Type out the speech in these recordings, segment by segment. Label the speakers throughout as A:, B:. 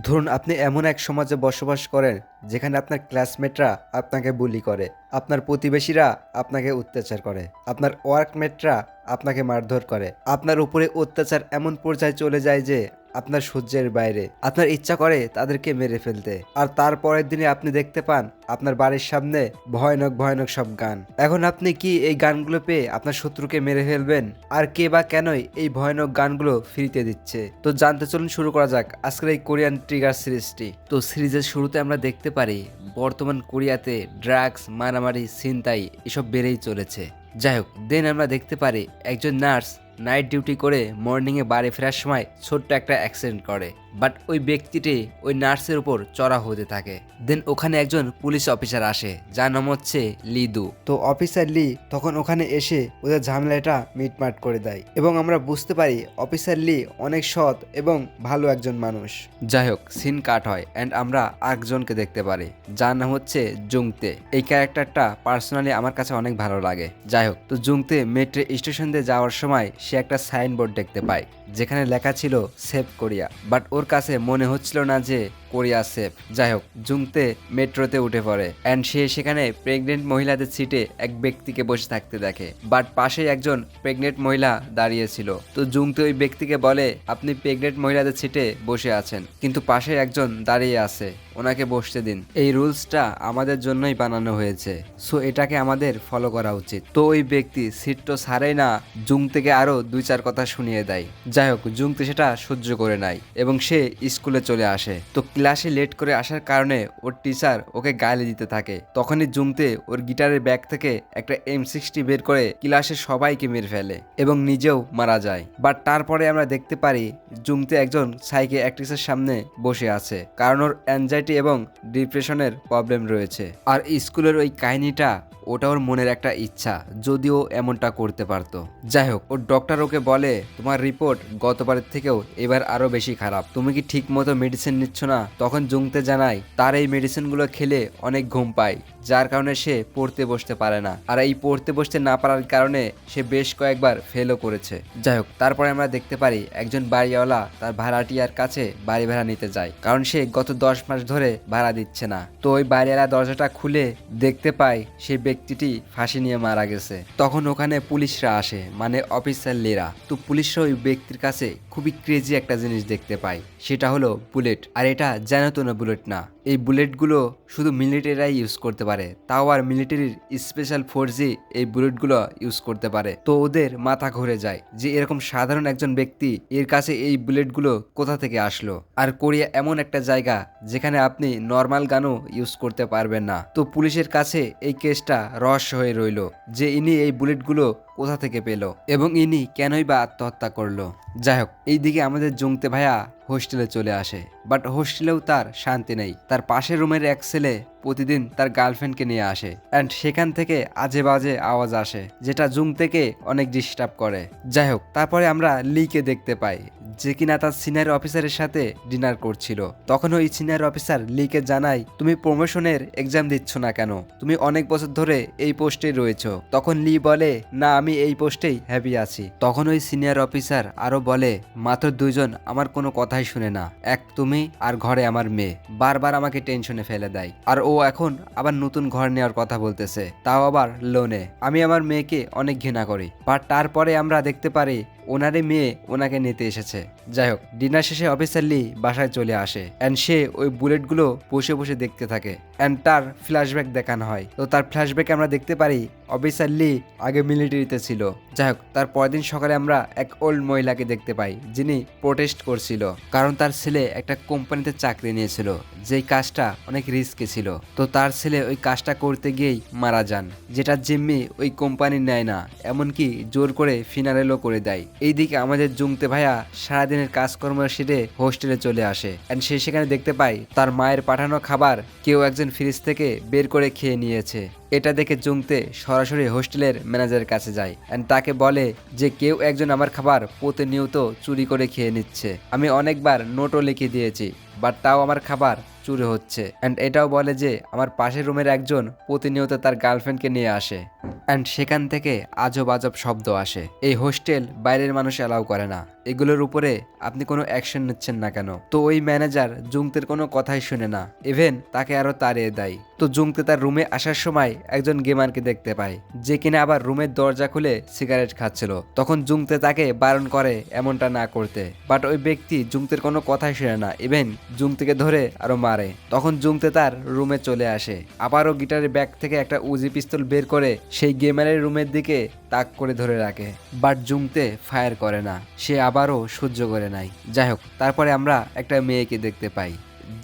A: ধরুন আপনি এমন এক সমাজে বসবাস করেন যেখানে আপনার ক্লাসমেটরা আপনাকে বুলি করে, আপনার প্রতিবেশীরা আপনাকে অত্যাচার করে, আপনার ওয়ার্কমেটরা আপনাকে মারধর করে, আপনার উপরে অত্যাচার এমন পর্যায়ে চলে যায় যে আপনার সহ্যের বাইরে, আপনার ইচ্ছা করে তাদেরকে মেরে ফেলতে। আর তারপরের দিনে আপনি দেখতে পান আপনার বাড়ির সামনে ভয়ানক ভয়ানক সব গান। এখন আপনি কি এই গানগুলো পেয়ে আপনার শত্রুকে মেরে ফেলবেন? আর কে বা কেনই এই ভয়ানক গানগুলো ফ্রিতে দিচ্ছে? তো জানতে চলুন, শুরু করা যাক আজকের এই কোরিয়ান ট্রিগার সিরিজটি। তো সিরিজের শুরুতে আমরা দেখতে পারি বর্তমান কোরিয়াতে ড্রাগস, মারামারি, ছিনতাই এসব বেড়েই চলেছে। যাই হোক, দেন আমরা দেখতে পারি একজন নার্স নাইট ডিউটি করে মর্নিংয়ে বাড়ি ফেরার সময় ছোট্ট একটা অ্যাক্সিডেন্ট করে, বাট ওই ব্যক্তিটি ওই নার্সের উপর চড়া হতে থাকে। দেন ওখানে একজন পুলিশ অফিসার আসে যার নাম হচ্ছে লিদু। তো অফিসার লি তখন ওখানে এসে ওদের ঝামেলাটা মিটমাট করে দেয় এবং আমরা বুঝতে পারি অফিসার লি অনেক সৎ এবং ভালো একজন মানুষ। যাই হোক, সিন কাট হয় অ্যান্ড আমরা আরেকজনকে দেখতে পারি যার নাম হচ্ছে জুংতে। এই ক্যারেক্টারটা পার্সোনালি আমার কাছে অনেক ভালো লাগে। যাই হোক, তো জুংতে মেট্রো স্টেশন দিয়ে যাওয়ার সময় সে একটা সাইনবোর্ড দেখতে পায় যেখানে লেখা ছিল সেভ কোরিয়া, বাট ওর কাছে মনে হচ্ছিল না যে কোরিয়া সেফ। যাই হোক, জুংতে মেট্রোতে উঠে পড়ে অ্যান্ড সে সেখানে প্রেগনেন্ট মহিলাদের সিটে এক ব্যক্তিকে বসে থাকতে দেখে, বাট পাশে একজন প্রেগনেন্ট মহিলা দাঁড়িয়েছিল। তো জুংতে ওই ব্যক্তিকে বলে, আপনি প্রেগনেন্ট মহিলাদের সিটে বসে আছেন কিন্তু পাশে একজন দাঁড়িয়ে আছে, ওনাকে বসতে দিন। এই রুলসটা আমাদের জন্যই বানানো হয়েছে, সো এটাকে আমাদের ফলো করা উচিত। তো ওই ব্যক্তি সিট তো ছাড়েই না, জুংতেকে আরো 2-4 কথা শুনিয়ে দেয়। যাই হোক, জুংতে সেটা সহ্য করে নেয় এবং সে স্কুলে চলে আসে। তো ক্লাসে লেট করে আসার কারণে ওর টিচার ওকে গালি দিতে থাকে। তখনই জুংতে ওর গিটারের ব্যাগ থেকে একটা M60 বের করে ক্লাসে সবাইকে মেরে ফেলে এবং নিজেও মারা যায়। বাট তারপরে আমরা দেখতে পারি জুংতে একজন সাইকিয়াট্রিস্টের সামনে বসে আছে, কারণ ওর অ্যাংজাইটি এবং ডিপ্রেশনের প্রবলেম রয়েছে। আর স্কুলের ওই কাহিনীটা ওটা ওর মনের একটা ইচ্ছা, যদিও এমনটা করতে পারতো। যাই হোক, ওর ডক্টর ওকে বলে, তোমার রিপোর্ট গতবারের থেকেও এবার আরো বেশি খারাপ, তুমি কি ঠিক মতো মেডিসিন নিচ্ছ না? তখন জুংতে জানায় তার এই মেডিসিনগুলো খেলে অনেক ঘুম পায়, যার কারণে সে পড়তে বসতে পারে না, আর এই পড়তে বসতে না পারার কারণে সে বেশ কয়েকবার ফেলও করেছে। যাই হোক, তারপরে আমরা দেখতে পারি একজন বাড়িওয়ালা তার ভাড়াটিয়ার কাছে বাড়ি ভাড়া নিতে যায়, কারণ সে গত 10 মাস ধরে ভাড়া দিচ্ছে না। তো ওই বাড়িওয়ালা দরজাটা খুলে দেখতে পায় সেই ব্যক্তিটি ফাঁসি নিয়ে মারা গেছে। তখন ওখানে পুলিশরা আসে, মানে অফিসার লেরা। তো পুলিশরা ওই ব্যক্তির কাছে খুবই ক্রেজি একটা জিনিস দেখতে পায়, সেটা হলো বুলেট। আর এটা জানো না বুলেট না, এই বুলেটগুলো শুধু মিলিটারিরাই ইউজ করতে পারে, তাও আর মিলিটারির স্পেশাল ফোর্সই এই বুলেটগুলো ইউজ করতে পারে। তো ওদের মাথা ঘুরে যায় যে এরকম সাধারণ একজন ব্যক্তি এর কাছে এই বুলেটগুলো কোথা থেকে আসলো। আর কোরিয়া এমন একটা জায়গা যেখানে আপনি নর্মাল গানও ইউজ করতে পারবেন না। তো পুলিশের কাছে এই কেসটা রহস্য হয়ে রইল যে ইনি এই বুলেটগুলো কোথা থেকে পেল এবং ইনি কেনই বা আত্মহত্যা করলো। যাই হোক, এইদিকে আমাদের জুংতে ভাইয়া হোস্টেলে চলে আসে, বাট হোস্টেলেও তার শান্তি নেই। তার পাশের রুমের এক ছেলে প্রতিদিন তার গার্লফ্রেন্ডকে নিয়ে আসে অ্যান্ড সেখান থেকে আজে বাজে আওয়াজ আসে, যেটা জুংতেকে অনেক ডিস্টার্ব করে। যাই হোক, তারপরে আমরা লিকে দেখতে পাই যে কিনা তার সিনিয়র অফিসারের সাথে ডিনার করছিল। তখন ওই সিনিয়র অফিসার লিকে জানায়, তুমি প্রমোশনের এক্সাম দিচ্ছ না কেন? তুমি অনেক বছর ধরে এই পোস্টে রয়েছো। তখন লি বলে, না আমি এই পোস্টেই হ্যাপি আছি। তখন ওই সিনিয়র অফিসার আরো বলে, মাত্র 2 জন আমার কোনো কথাই শুনে না, এক তুমি আর ঘরে আমার মেয়ে, বারবার আমাকে টেনশনে ফেলে দেয়। আর ও এখন আবার নতুন ঘর নেওয়ার কথা বলতেছে, তাও আবার লোনে। আমি আমার মেয়েকে অনেক ঘৃণা করি। বাট তারপরে আমরা দেখতে পারি ওনারই মেয়ে ওনাকে নিতে এসেছে। যাই হোক, ডিনার শেষে অফিসার লি বাসায় চলে আসে অ্যান্ড সে ওই বুলেটগুলো বসে বসে দেখতে থাকে অ্যান্ড তার ফ্ল্যাশব্যাক দেখানো হয়। তো তার ফ্ল্যাশব্যাকে আমরা দেখতে পারি অফিসার লি আগে মিলিটারিতে ছিল। যাই হোক, তার পরের দিন সকালে আমরা এক ওল্ড মহিলাকে দেখতে পাই যিনি প্রোটেস্ট করছিল, কারণ তার ছেলে একটা কোম্পানিতে চাকরি নিয়েছিল যেই কাজটা অনেক রিস্কি ছিল। তো তার ছেলে ওই কাজটা করতে গিয়েই মারা যান, যেটা জিম্মি ওই কোম্পানি নেয় না, এমনকি জোর করে ফিনারেলও করে দেয়। এইদিকে আমাদের জুংতে ভাইয়া সারাদিনের কাজকর্ম সেরে হোস্টেলে চলে আসে এন্ড সে সেখানে দেখতে পায় তার মায়ের পাঠানো খাবার কেউ একজন ফ্রিজ থেকে বের করে খেয়ে নিয়েছে। এটা দেখে জুংতে সরাসরি হোস্টেলের ম্যানেজারের কাছে যায় এন্ড তাকে বলে যে কেউ একজন আমার খাবার প্রতিনিয়ত চুরি করে খেয়ে নিচ্ছে। আমি অনেকবার নোটও লিখে দিয়েছি, বাট তাও আমার খাবার চুরি হচ্ছে। অ্যান্ড এটাও বলে যে আমার পাশের রুমের একজন প্রতিনিয়ত তার গার্লফ্রেন্ডকে নিয়ে আসে অ্যান্ড সেখান থেকে আজব আজব শব্দ আসে। এই হোস্টেল বাইরের মানুষ অ্যালাউ করে না। এগুলোর উপরে আপনি কোনো অ্যাকশন নিচ্ছেন না কেন? তো ওই ম্যানেজার জুংতের কোনো কথাই শুনে না, ইভেন তাকে আরো তাড়িয়ে দেয়। তো জুংতে তার রুমে আসার সময় একজন গেমারকে দেখতে পায়, যে কিনা আবার রুমের দরজা খুলে সিগারেট খাচ্ছিল। তখন জুংতে তাকে বারণ করে এমনটা না করতে, বাট ওই ব্যক্তি জুংতের কোনো কথাই শুনে না, ইভেন জুংতেকে ধরে আরো মারে। তখন জুংতে তার রুমে চলে আসে, আবারও গিটারের ব্যাগ থেকে একটা উজি পিস্তল বের করে সেই গেমারের রুমের দিকে তাক করে ধরে রাখে, বাট জুংতে ফায়ার করে না, সে আবারও সহ্য করে নাই। যাই হোক, তারপরে আমরা একটা মেয়েকে দেখতে পাই,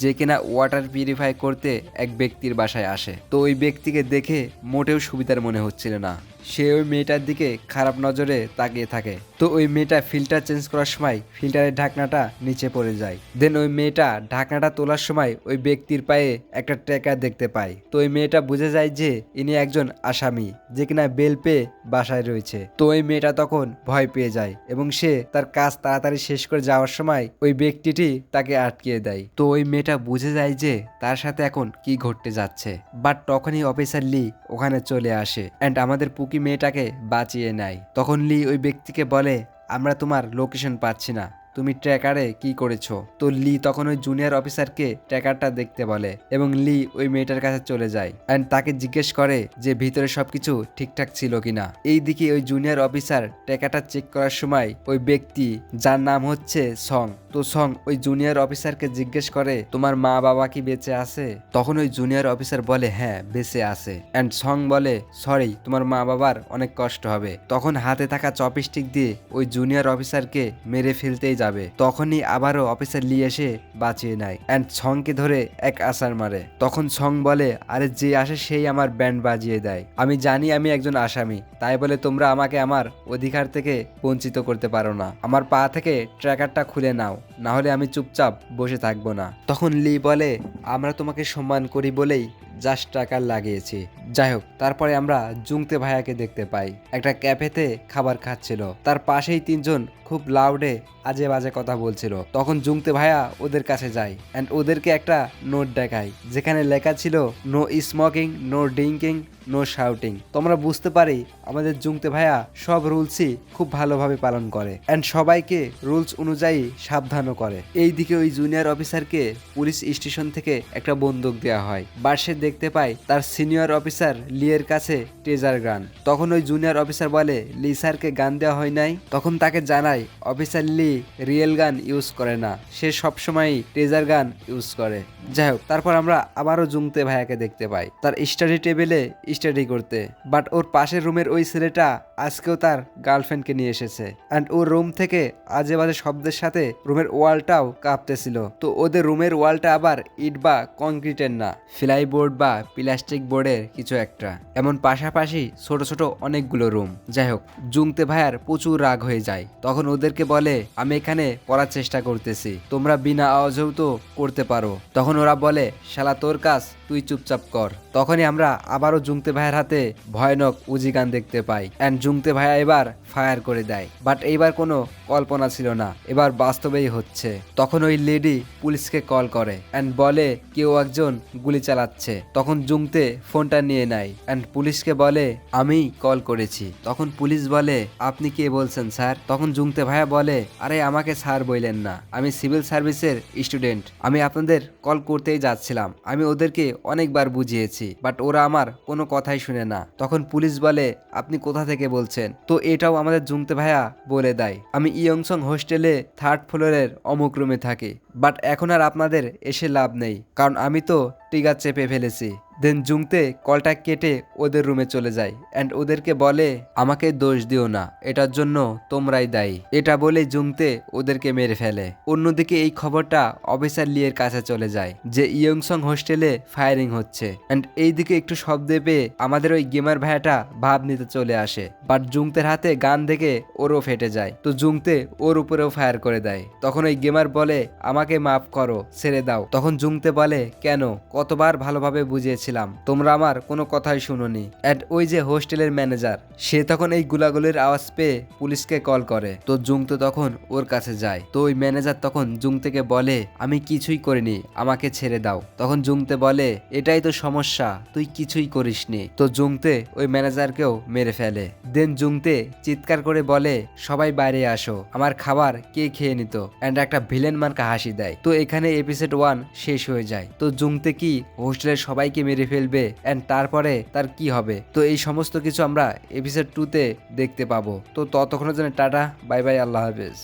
A: যে কিনা ওয়াটার পিউরিফাই করতে এক ব্যক্তির বাসায় আসে। তো ওই ব্যক্তিকে দেখে মোটেও সুবিধার মনে হচ্ছিল না, সে ওই মেয়েটার দিকে খারাপ নজরে তাকিয়ে থাকে। তো ওই মেয়েটা ফিল্টার চেঞ্জ করার সময় ফিল্টারের ঢাকনাটা নিচে পড়ে যায়। দেন ওই মেয়েটা ঢাকনাটা তোলার সময় ওই ব্যক্তির পায়ে একটা ট্র্যাকার দেখতে পায়। তো ওই মেয়েটা বুঝে যায় যে ইনি একজন আসামি, যে কিনা বেল পেয়ে বাসায় রয়েছে। তো ওই মেয়েটা তখন ভয় পেয়ে যায় এবং সে তার কাজ তাড়াতাড়ি শেষ করে যাওয়ার সময় ওই ব্যক্তিটি তাকে আটকিয়ে দেয়। তো ওই মেয়েটা বুঝে যায় যে তার সাথে এখন কি ঘটতে যাচ্ছে, বাট তখনই অফিসার লি ওখানে চলে আসে অ্যান্ড আমাদের পুকি মেয়েটাকে বাঁচিয়ে নেয়। তখন লি ওই ব্যক্তিকে বলে, আমরা তোমার লোকেশন পাচ্ছি না, তুমি ট্র্যাকারে কি করেছো? তো লি তখন ওই জুনিয়র অফিসারকে ট্র্যাকারটা দেখতে বলে এবং লি ওই মেয়েটার কাছে চলে যায় অ্যান্ড তাকে জিজ্ঞেস করে যে ভিতরে সবকিছু ঠিকঠাক ছিল কিনা। এইদিকে ওই জুনিয়র অফিসার ট্র্যাকারটা চেক করার সময় ওই ব্যক্তি, যার নাম হচ্ছে সং, তো সং ওই জুনিয়র অফিসারকে জিজ্ঞেস করে, তোমার মা বাবা কি বেঁচে আছে? তখন ওই জুনিয়র অফিসার বলে, হ্যাঁ বেঁচে আছে। অ্যান্ড সং বলে, সরি, তোমার মা বাবার অনেক কষ্ট হবে। তখন হাতে থাকা চপস্টিক দিয়ে ওই জুনিয়র অফিসারকে মেরে ফেলতেই যাবে, তখনই আবারও অফিসার লি এসে বাঁচিয়ে নেয় অ্যান্ড সংকে ধরে এক আছাড় মারে। তখন সং বলে, আরে যে আসে সেই আমার ব্যান্ড বাজিয়ে দেয়, আমি জানি আমি একজন আসামি, তাই বলে তোমরা আমাকে আমার অধিকার থেকে বঞ্চিত করতে পারো না। আমার পা থেকে ট্র্যাকারটা খুলে নাও, না হলে আমি চুপচাপ বসে থাকবো না। তখন লি বলে, আমরা তোমাকে সম্মান করি বলেই জাস্ট ট্র্যাকার লাগিয়েছি। যাই হোক, তারপরে আমরা জুংতে ভাইয়াকে দেখতে পাই, একটা ক্যাফেতে খাবার খাচ্ছিল, তার পাশেই তিনজন খুব লাউডে আজে বাজে কথা বলছিল। তখন জুংতে ভাইয়া ওদের কাছে যায় অ্যান্ড ওদেরকে একটা নোট দেখায়, যেখানে লেখা ছিল no smoking, no drinking, no shouting. তোমরা বুঝতে পারি আমাদের জুংতে ভাইয়া সব রুলসই খুব ভালোভাবে পালন করে অ্যান্ড সবাইকে রুলস অনুযায়ী সাবধানও করে। এইদিকে ওই জুনিয়র অফিসারকে পুলিশ স্টেশন থেকে একটা বন্দুক দেওয়া হয়, বাট সে দেখতে পায় তার সিনিয়র অফিসার লিয়ের কাছে ট্রেজার গান। তখন ওই জুনিয়র অফিসার বলে, লি স্যারকে গান দেওয়া হয় নাই? তখন তাকে জানায় অফিসার লি রিয়েল গান ইউজ করে না, সে সবসময় ট্রেজার গান ইউজ করে। যাই হোক, তারপর আমরা আবারও জুংতে ভাইয়াকে দেখতে পাই তার স্টাডি টেবিলে স্টাডি করতে, বাট ওর পাশের রুমের ওই ছেলেটা আজকেও তার গার্লফ্রেন্ডকে নিয়ে এসেছে অ্যান্ড ওর রুম থেকে আজে বাজে শব্দের সাথে রুমের ওয়ালটাও কাঁপতেছিল। তো ওদের রুমের ওয়ালটা আবার ইট বা কংক্রিটের না, ফ্লাই বোর্ড বা প্লাস্টিক বোর্ডের কিছু একটা, এমন পাশাপাশি ছোট ছোট অনেকগুলো রুম। যাই হোক, জুংতে ভাইয়ার প্রচুর রাগ হয়ে যায়, তখন ওদেরকে বলে, আমি এখানে পড়ার চেষ্টা করতেছি, তোমরা বিনা আওয়াজেও তো করতে পারো। তখন ওরা বলে, শালা তোর কাজ, তুই চুপচাপ কর। তখনই আমরা আবারও জুংতে ভাইয়ের হাতে ভয়ানক উজি গান দেখতে পাই অ্যান্ড জুংতে ভাইয়া এবার ফায়ার করে দেয়, বাট এইবার কোনো কল্পনা ছিল না, এবার বাস্তবেই হচ্ছে। তখন ওই লেডি পুলিশকে কল করে অ্যান্ড বলে কেউ একজন গুলি চালাচ্ছে। তখন জুংতে ফোনটা নিয়ে নেয় অ্যান্ড পুলিশকে বলে, আমি কল করেছি। তখন পুলিশ বলে, আপনি কে বলছেন স্যার? তখন জুংতে ভাইয়া বলে, আরে আমাকে স্যার বললেন না, আমি সিভিল সার্ভিসের স্টুডেন্ট, আমি আপনাদের কল করতেই যাচ্ছিলাম, আমি ওদেরকে অনেকবার বুঝিয়েছি, বাট ওরা আমার কোনো কথাই শুনে না। তখন পুলিশ বলে, আপনি কোথা থেকে বলছেন? তো এটাও আমাদের জুংতে ভাইয়া বলে দেয়, আমি ইয়ংসং হোস্টেলে 3rd ফ্লোরের অমুক রুমে থাকি, বাট এখন আর আপনাদের এসে লাভ নেই, কারণ আমি তো ট্রিগার চেপে ফেলেছি। দেন জুংতে কলটা কেটে ওদের রুমে চলে যায় অ্যান্ড ওদেরকে বলে, আমাকে দোষ দিও না, এটার জন্য তোমরাই দায়ী। এটা বলে জুংতে ওদেরকে মেরে ফেলে। অন্যদিকে এই খবরটা অফিসার লিয়ের কাছে চলে যায় যে ইয়ংসং হোস্টেলে ফায়ারিং হচ্ছে অ্যান্ড এইদিকে একটু শব্দ পেয়ে আমাদের ওই গেমার ভাইয়াটা ভাব নিতে চলে আসে, বাট জুংতের হাতে গান দেখে ওরও ফেটে যায়। তো জুংতে ওর উপরেও ফায়ার করে দেয়। তখন ওই গেমার বলে, আমাকে মাফ করো, ছেড়ে দাও। তখন জুংতে বলে, কেন? কতবার ভালোভাবে বুঝিয়েছিলাম বলছিলাম, তোমরা আমার কোনো কথাই শুনোনি। অ্যান্ড ওই যে হোস্টেলের ম্যানেজার, সে তখন এই গুলাগুলির আওয়াজ পেয়ে পুলিশকে কল করে। তো জুংতে তখন ওর কাছে যায়। তো ওই ম্যানেজার তখন জুংতেকে বলে, আমি কিছুই করিনি, আমাকে ছেড়ে দাও। তখন জুংতে বলে, এটাই তো সমস্যা, তুই কিছুই করিসনি। তো জুংতে ওই ম্যানেজারকেও মেরে ফেলে। দেন জুংতে চিৎকার করে বলে, সবাই বাইরে আসো, আমার খাবার কে খেয়ে নিত, অ্যান্ড একটা ভিলেন মার্কা হাসি দেয়। তো এখানে এপিসোড 1 শেষ হয়ে যায়। তো জুংতে কি হোস্টেলের সবাইকে মেরে ফেলবে, অ্যান্ড তারপরে তার কি হবে, তো এই সমস্ত কিছু আমরা এপিসোড 2 তে দেখতে পাবো। তো ততক্ষণের জন্য টাটা, বাই বাই, আল্লাহ হাফেজ।